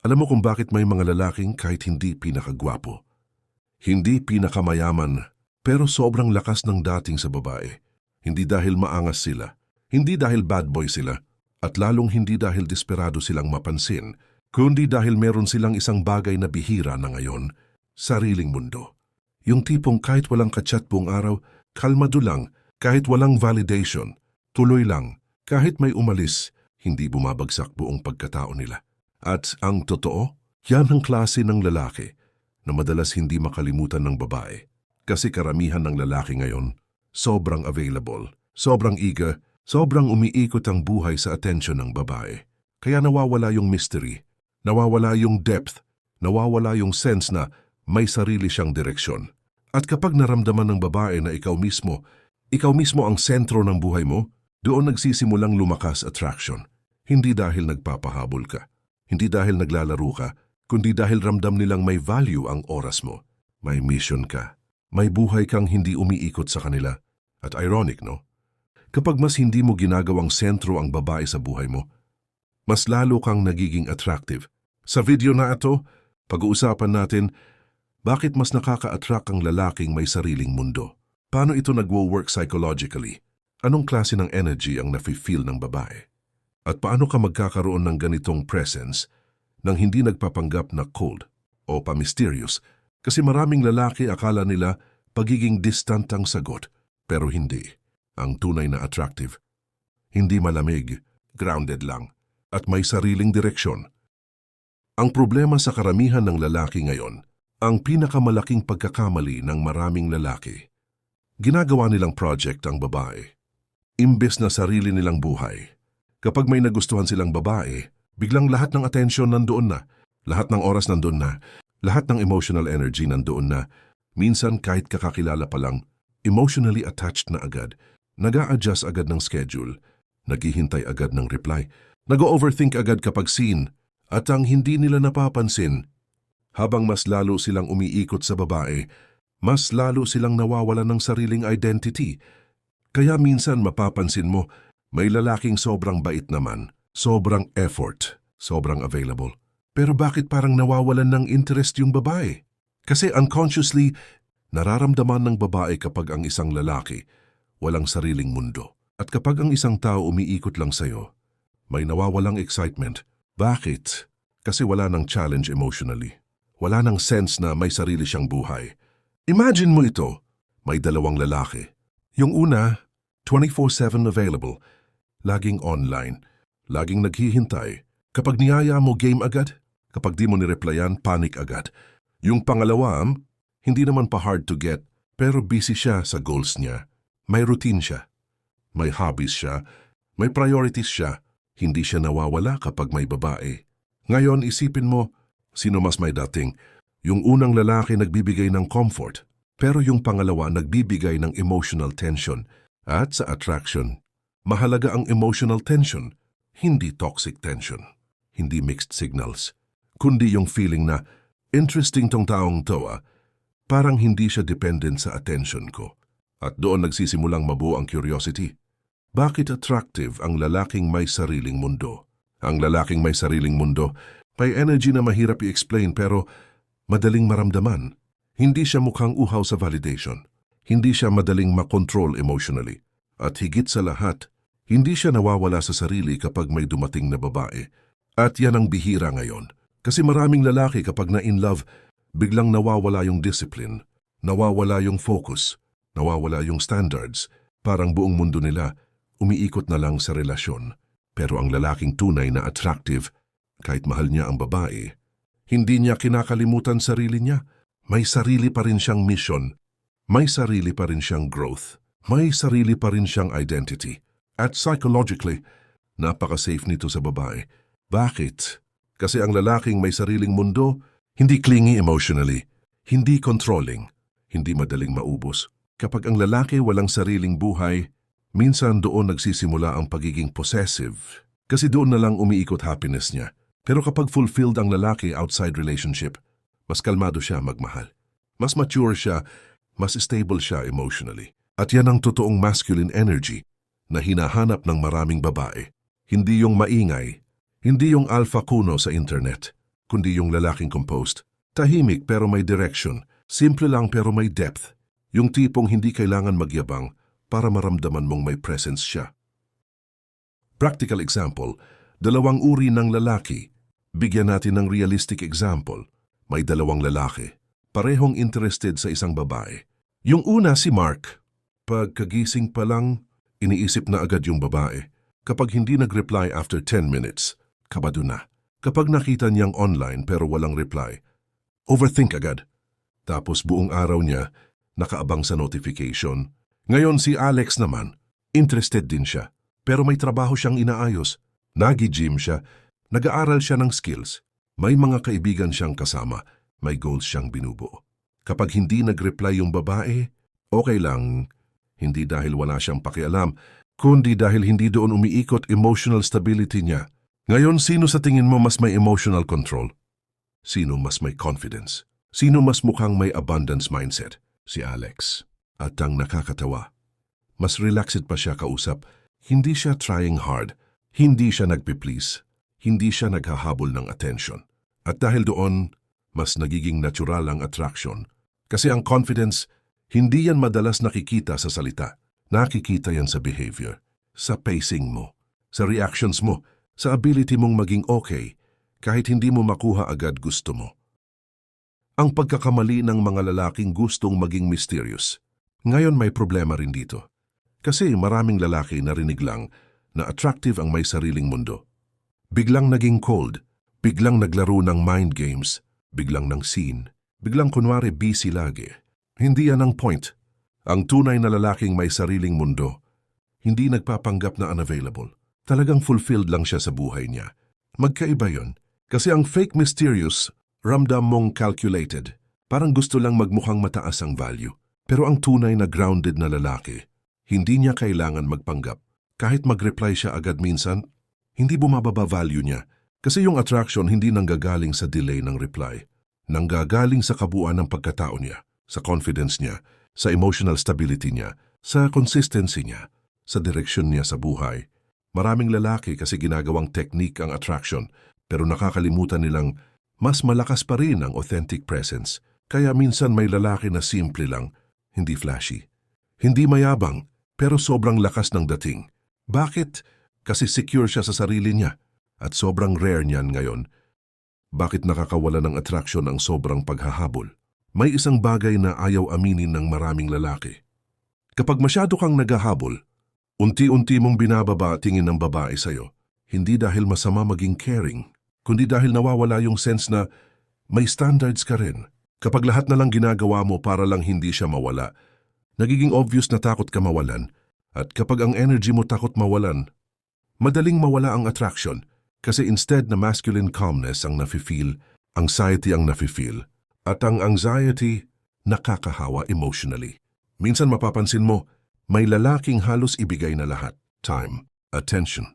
Alam mo kung bakit may mga lalaking kahit hindi pinakagwapo, hindi pinakamayaman, pero sobrang lakas ng dating sa babae. Hindi dahil maangas sila, hindi dahil bad boy sila, at lalong hindi dahil desperado silang mapansin, kundi dahil meron silang isang bagay na bihira na ngayon, sariling mundo. Yung tipong kahit walang kachat buong araw, kalmado lang, kahit walang validation, tuloy lang, kahit may umalis, hindi bumabagsak buong pagkatao nila. At ang totoo, yan ang klase ng lalaki na madalas hindi makalimutan ng babae. Kasi karamihan ng lalaki ngayon, sobrang available, sobrang eager, sobrang umiikot ang buhay sa atensyon ng babae. Kaya nawawala yung mystery, nawawala yung depth, nawawala yung sense na may sarili siyang direksyon. At kapag naramdaman ng babae na ikaw mismo ang sentro ng buhay mo, doon nagsisimulang lumakas attraction. Hindi dahil nagpapahabol ka, hindi dahil naglalaro ka, kundi dahil ramdam nilang may value ang oras mo. May mission ka. May buhay kang hindi umiikot sa kanila. At ironic, no? Kapag mas hindi mo ginagawang sentro ang babae sa buhay mo, mas lalo kang nagiging attractive. Sa video na ito, pag-uusapan natin bakit mas nakaka-attract ang lalaking may sariling mundo. Paano ito nagwo-work psychologically? Anong klase ng energy ang nafe-feel ng babae? At paano ka magkakaroon ng ganitong presence nang hindi nagpapanggap na cold o pa-mysterious? Kasi maraming lalaki akala nila pagiging distant ang sagot, pero hindi. Ang tunay na attractive, hindi malamig, grounded lang, at may sariling direksyon. Ang problema sa karamihan ng lalaki ngayon, ang pinakamalaking pagkakamali ng maraming lalaki. Ginagawa nilang project ang babae, imbes na sarili nilang buhay. Kapag may nagustuhan silang babae, biglang lahat ng atensyon nandoon na, lahat ng oras nandoon na, lahat ng emotional energy nandoon na. Minsan kahit kakakilala pa lang, emotionally attached na agad, nag-a-adjust agad ng schedule, naghihintay agad ng reply, nag-overthink agad kapag seen, at ang hindi nila napapansin. Habang mas lalo silang umiikot sa babae, mas lalo silang nawawalan ng sariling identity. Kaya minsan mapapansin mo, may lalaking sobrang bait naman, sobrang effort, sobrang available. Pero bakit parang nawawalan ng interest yung babae? Kasi unconsciously, nararamdaman ng babae kapag ang isang lalaki walang sariling mundo. At kapag ang isang tao umiikot lang sa'yo, may nawawalang excitement. Bakit? Kasi wala nang challenge emotionally. Wala nang sense na may sarili siyang buhay. Imagine mo ito, may dalawang lalaki. Yung una, 24/7 available, laging online, laging naghihintay. Kapag niyaya mo, game agad. Kapag di mo nireplyan, panic agad. Yung pangalawa, hindi naman pa hard to get, pero busy siya sa goals niya. May routine siya. May hobbies siya. May priorities siya. Hindi siya nawawala kapag may babae. Ngayon, isipin mo, sino mas may dating? Yung unang lalaki nagbibigay ng comfort, pero yung pangalawa nagbibigay ng emotional tension. At sa attraction, mahalaga ang emotional tension, hindi toxic tension, hindi mixed signals, kundi yung feeling na interesting tong taong to, parang hindi siya dependent sa attention ko. At doon nagsisimulang mabuo ang curiosity. Bakit attractive ang lalaking may sariling mundo? Ang lalaking may sariling mundo, may energy na mahirap i-explain pero madaling maramdaman. Hindi siya mukhang uhaw sa validation. Hindi siya madaling makontrol emotionally. At higit sa lahat, hindi siya nawawala sa sarili kapag may dumating na babae. At yan ang bihira ngayon. Kasi maraming lalaki kapag na-in love, biglang nawawala yung discipline, nawawala yung focus, nawawala yung standards. Parang buong mundo nila, umiikot na lang sa relasyon. Pero ang lalaking tunay na attractive, kahit mahal niya ang babae, hindi niya kinakalimutan sarili niya. May sarili pa rin siyang mission. May sarili pa rin siyang growth. May sarili pa rin siyang identity. At psychologically, napaka-safe nito sa babae. Bakit? Kasi ang lalaking may sariling mundo, hindi clingy emotionally, hindi controlling, hindi madaling maubos. Kapag ang lalaki walang sariling buhay, minsan doon nagsisimula ang pagiging possessive. Kasi doon na lang umiikot happiness niya. Pero kapag fulfilled ang lalaki outside relationship, mas kalmado siya magmahal. Mas mature siya, mas stable siya emotionally. At yan ang totoong masculine energy na hinahanap ng maraming babae. Hindi yung maingay, hindi yung alpha kuno sa internet, kundi yung lalaking composed. Tahimik pero may direction, simple lang pero may depth. Yung tipong hindi kailangan magyabang para maramdaman mong may presence siya. Practical example, dalawang uri ng lalaki. Bigyan natin ng realistic example. May dalawang lalaki, parehong interested sa isang babae. Yung una si Mark. Pagkagising pa lang, iniisip na agad yung babae. Kapag hindi nag-reply after 10 minutes, kabado na. Kapag nakita niyang online pero walang reply, overthink agad. Tapos buong araw niya, nakaabang sa notification. Ngayon si Alex naman, interested din siya. Pero may trabaho siyang inaayos. Nagi-gym siya, nag-aaral siya ng skills. May mga kaibigan siyang kasama, may goals siyang binubuo. Kapag hindi nag-reply yung babae, okay lang. Hindi dahil wala siyang pakialam, kundi dahil hindi doon umiikot emotional stability niya. Ngayon, sino sa tingin mo mas may emotional control? Sino mas may confidence? Sino mas mukhang may abundance mindset? Si Alex. At ang nakakatawa, mas relaxed pa siya kausap. Hindi siya trying hard. Hindi siya nagpi-please. Hindi siya naghahabol ng attention. At dahil doon, mas nagiging natural ang attraction. Kasi ang confidence, hindi yan madalas nakikita sa salita. Nakikita yan sa behavior, sa pacing mo, sa reactions mo, sa ability mong maging okay, kahit hindi mo makuha agad gusto mo. Ang pagkakamali ng mga lalaking gustong maging mysterious. Ngayon may problema rin dito. Kasi maraming lalaki narinig lang na attractive ang may sariling mundo. Biglang naging cold, biglang naglaro ng mind games, biglang ng scene, biglang kunwari busy lagi. Hindi yan ang point. Ang tunay na lalaking may sariling mundo, hindi nagpapanggap na unavailable. Talagang fulfilled lang siya sa buhay niya. Magkaiba yon. Kasi ang fake mysterious, ramdam mong calculated. Parang gusto lang magmukhang mataas ang value. Pero ang tunay na grounded na lalaki, hindi niya kailangan magpanggap. Kahit mag-reply siya agad minsan, hindi bumababa value niya. Kasi yung attraction hindi nanggagaling sa delay ng reply. Nanggagaling sa kabuuan ng pagkatao niya, sa confidence niya, sa emotional stability niya, sa consistency niya, sa direksyon niya sa buhay. Maraming lalaki kasi ginagawang technique ang attraction, pero nakakalimutan nilang mas malakas pa rin ang authentic presence. Kaya minsan may lalaki na simple lang, hindi flashy. Hindi mayabang, pero sobrang lakas ng dating. Bakit? Kasi secure siya sa sarili niya. At sobrang rare niyan ngayon. Bakit nakakawala ng attraction ang sobrang paghahabol? May isang bagay na ayaw aminin ng maraming lalaki. Kapag masyado kang naghahabol, unti-unti mong binababa tingin ng babae sa'yo. Hindi dahil masama maging caring, kundi dahil nawawala yung sense na may standards ka rin. Kapag lahat na lang ginagawa mo para lang hindi siya mawala, nagiging obvious na takot ka mawalan. At kapag ang energy mo takot mawalan, madaling mawala ang attraction. Kasi instead na masculine calmness ang nafe-feel, anxiety ang nafe-feel. At ang anxiety, nakakahawa emotionally. Minsan mapapansin mo, may lalaking halos ibigay na lahat. Time, attention,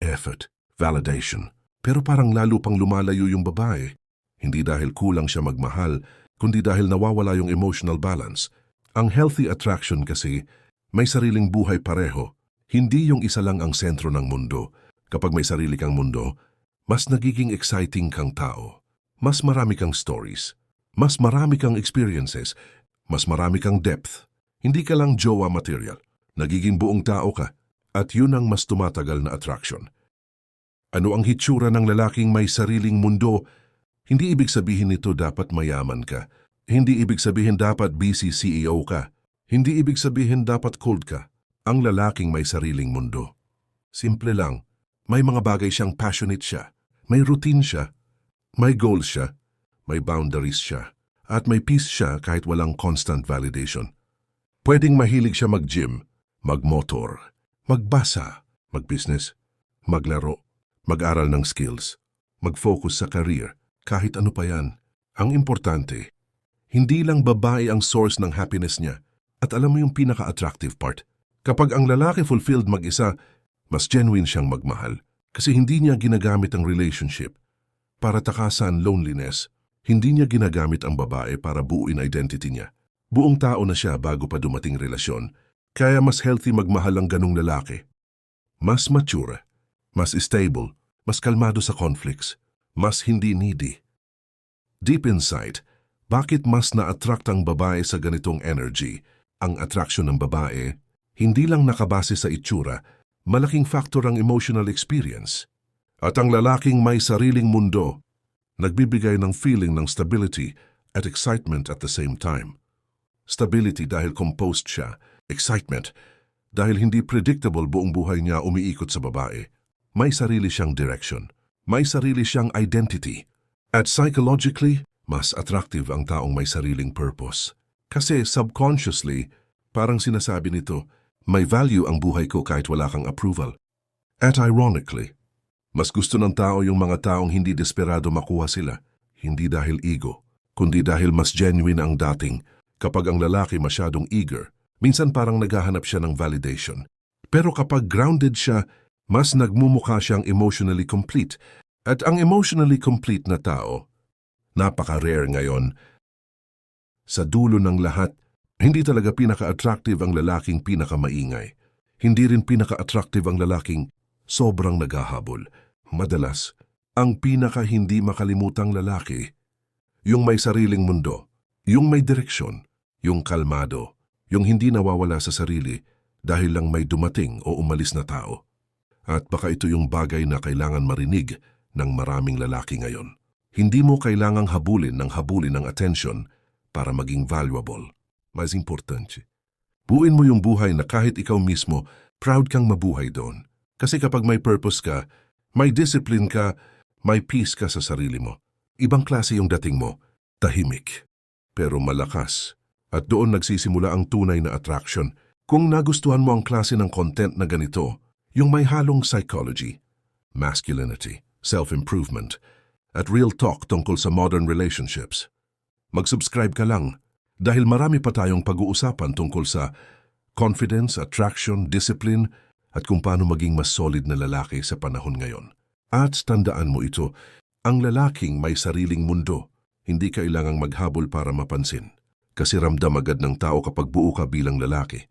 effort, validation. Pero parang lalo pang lumalayo yung babae. Hindi dahil kulang siya magmahal, kundi dahil nawawala yung emotional balance. Ang healthy attraction kasi, may sariling buhay pareho. Hindi yung isa lang ang sentro ng mundo. Kapag may sarili kang mundo, mas nagiging exciting kang tao. Mas marami kang stories. Mas marami kang experiences. Mas marami kang depth. Hindi ka lang jowa material. Nagiging buong tao ka. At yun ang mas tumatagal na attraction. Ano ang hitsura ng lalaking may sariling mundo? Hindi ibig sabihin nito dapat mayaman ka. Hindi ibig sabihin dapat busy CEO ka. Hindi ibig sabihin dapat cold ka. Ang lalaking may sariling mundo. Simple lang. May mga bagay siyang passionate siya. May routine siya. May goals siya. May boundaries siya. At may peace siya kahit walang constant validation. Pwedeng mahilig siya mag-gym, mag-motor, magbasa, mag-business, maglaro, mag-aral ng skills, mag-focus sa career, kahit ano pa yan. Ang importante, hindi lang babae ang source ng happiness niya. At alam mo yung pinaka-attractive part? Kapag ang lalaki fulfilled mag-isa, mas genuine siyang magmahal. Kasi hindi niya ginagamit ang relationship para takasan loneliness. Hindi niya ginagamit ang babae para buuin identity niya. Buong tao na siya bago pa dumating relasyon. Kaya mas healthy magmahal ang ganong lalaki. Mas mature, mas stable, mas kalmado sa conflicts, mas hindi needy. Deep inside, bakit mas na-attract ang babae sa ganitong energy? Ang attraction ng babae, hindi lang nakabase sa itsura, malaking factor ang emotional experience. At ang lalaking may sariling mundo, nagbibigay ng feeling ng stability at excitement at the same time. Stability dahil composed siya, excitement dahil hindi predictable buong buhay niya umiikot sa babae. May sarili siyang direction, may sarili siyang identity. At psychologically, mas attractive ang taong may sariling purpose. Kasi subconsciously, parang sinasabi nito, may value ang buhay ko kahit wala kang approval. At ironically, mas gusto ng tao yung mga taong hindi desperado makuha sila, hindi dahil ego, kundi dahil mas genuine ang dating. Kapag ang lalaki masyadong eager, minsan parang naghahanap siya ng validation. Pero kapag grounded siya, mas nagmumukha siyang emotionally complete. At ang emotionally complete na tao, napaka-rare ngayon. Sa dulo ng lahat, hindi talaga pinaka-attractive ang lalaking pinaka-maingay. Hindi rin pinaka-attractive ang lalaking sobrang naghahabol. Madalas, ang pinaka-hindi makalimutang lalaki, yung may sariling mundo, yung may direksyon, yung kalmado, yung hindi nawawala sa sarili dahil lang may dumating o umalis na tao. At baka ito yung bagay na kailangan marinig ng maraming lalaki ngayon. Hindi mo kailangang habulin ng attention para maging valuable. Mas importante, buuin mo yung buhay na kahit ikaw mismo, proud kang mabuhay doon. Kasi kapag may purpose ka, may discipline ka, may peace ka sa sarili mo. Ibang klase yung dating mo, tahimik, pero malakas. At doon nagsisimula ang tunay na attraction. Kung nagustuhan mo ang klase ng content na ganito, yung may halong psychology, masculinity, self-improvement, at real talk tungkol sa modern relationships, mag-subscribe ka lang dahil marami pa tayong pag-uusapan tungkol sa confidence, attraction, discipline, at kung paano maging mas solid na lalaki sa panahon ngayon. At tandaan mo ito, ang lalaking may sariling mundo, hindi kailangang maghabol para mapansin. Kasi ramdam agad ng tao kapag buo ka bilang lalaki.